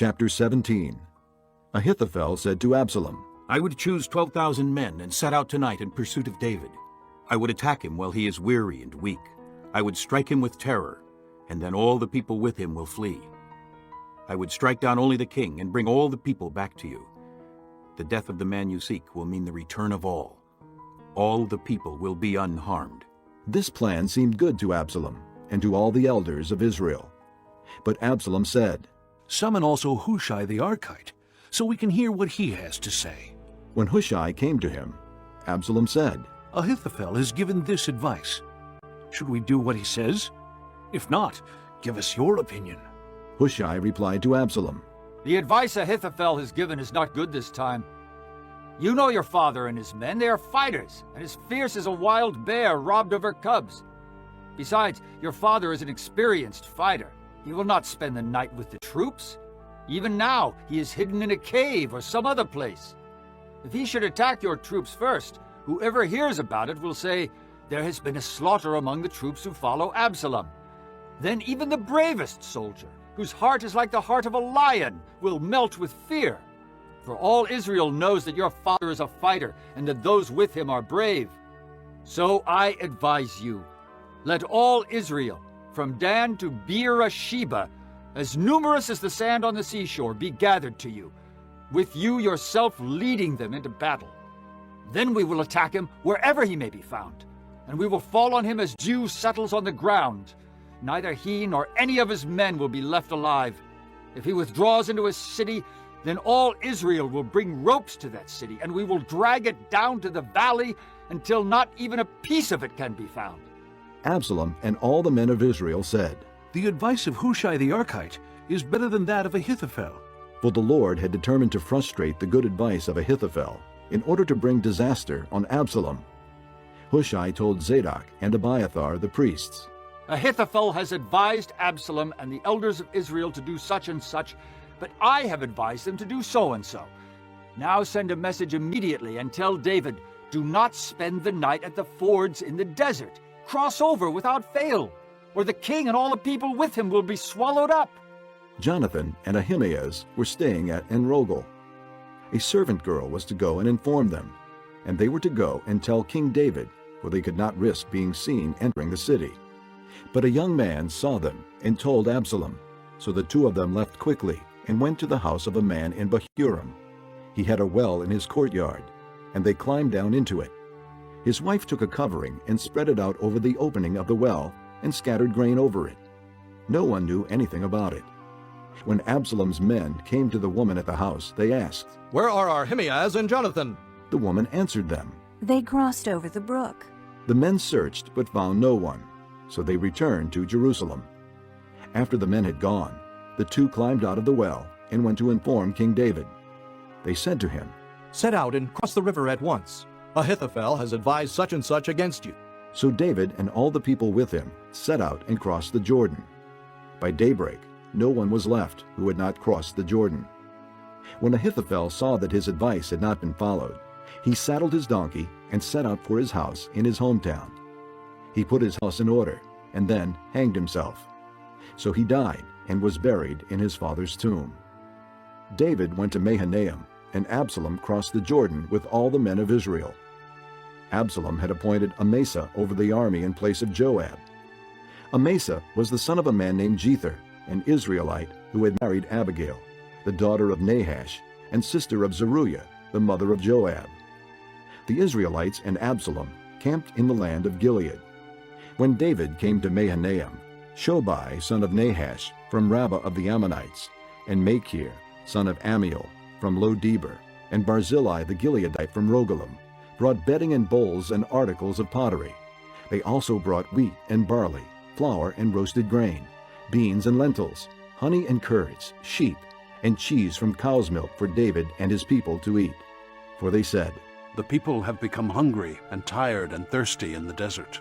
Chapter 17. Ahithophel said to Absalom, I would choose 12,000 men and set out tonight in pursuit of David. I would attack him while he is weary and weak. I would strike him with terror, and then all the people with him will flee. I would strike down only the king and bring all the people back to you. The death of the man you seek will mean the return of all. All the people will be unharmed. This plan seemed good to Absalom and to all the elders of Israel. But Absalom said, Summon also Hushai the Archite, so we can hear what he has to say. When Hushai came to him, Absalom said, Ahithophel has given this advice. Should we do what he says? If not, give us your opinion. Hushai replied to Absalom, The advice Ahithophel has given is not good this time. You know your father and his men. They are fighters, and as fierce as a wild bear robbed of her cubs. Besides, your father is an experienced fighter. He will not spend the night with the troops. Even now, he is hidden in a cave or some other place. If he should attack your troops first, whoever hears about it will say, There has been a slaughter among the troops who follow Absalom. Then even the bravest soldier, whose heart is like the heart of a lion, will melt with fear. For all Israel knows that your father is a fighter, and that those with him are brave. So I advise you, let all Israel, from Dan to Beersheba, as numerous as the sand on the seashore, be gathered to you, with you yourself leading them into battle. Then we will attack him wherever he may be found, and we will fall on him as dew settles on the ground. Neither he nor any of his men will be left alive. If he withdraws into his city, then all Israel will bring ropes to that city, and we will drag it down to the valley until not even a piece of it can be found. Absalom and all the men of Israel said, The advice of Hushai the Archite is better than that of Ahithophel. For the Lord had determined to frustrate the good advice of Ahithophel in order to bring disaster on Absalom. Hushai told Zadok and Abiathar the priests, Ahithophel has advised Absalom and the elders of Israel to do such and such, but I have advised them to do so and so. Now send a message immediately and tell David, Do not spend the night at the fords in the desert. Cross over without fail, or the king and all the people with him will be swallowed up. Jonathan and Ahimaaz were staying at Enrogel. A servant girl was to go and inform them, and they were to go and tell King David, for they could not risk being seen entering the city. But a young man saw them and told Absalom. So the two of them left quickly and went to the house of a man in Bahurim. He had a well in his courtyard, and they climbed down into it. His wife took a covering and spread it out over the opening of the well and scattered grain over it. No one knew anything about it. When Absalom's men came to the woman at the house, they asked, Where are Ahimaaz and Jonathan? The woman answered them, They crossed over the brook. The men searched but found no one, so they returned to Jerusalem. After the men had gone, the two climbed out of the well and went to inform King David. They said to him, Set out and cross the river at once. Ahithophel has advised such and such against you. So David and all the people with him set out and crossed the Jordan. By daybreak, no one was left who had not crossed the Jordan. When Ahithophel saw that his advice had not been followed, he saddled his donkey and set out for his house in his hometown. He put his house in order and then hanged himself. So he died and was buried in his father's tomb. David went to Mahanaim, and Absalom crossed the Jordan with all the men of Israel. Absalom had appointed Amasa over the army in place of Joab. Amasa was the son of a man named Jether, an Israelite who had married Abigail, the daughter of Nahash, and sister of Zeruiah, the mother of Joab. The Israelites and Absalom camped in the land of Gilead. When David came to Mahanaim, Shobai, son of Nahash, from Rabbah of the Ammonites, and Machir, son of Ammiel, from Lo-debar, and Barzillai the Gileadite from Rogelim, brought bedding and bowls and articles of pottery. They also brought wheat and barley, flour and roasted grain, beans and lentils, honey and curds, sheep, and cheese from cow's milk for David and his people to eat. For they said, The people have become hungry and tired and thirsty in the desert.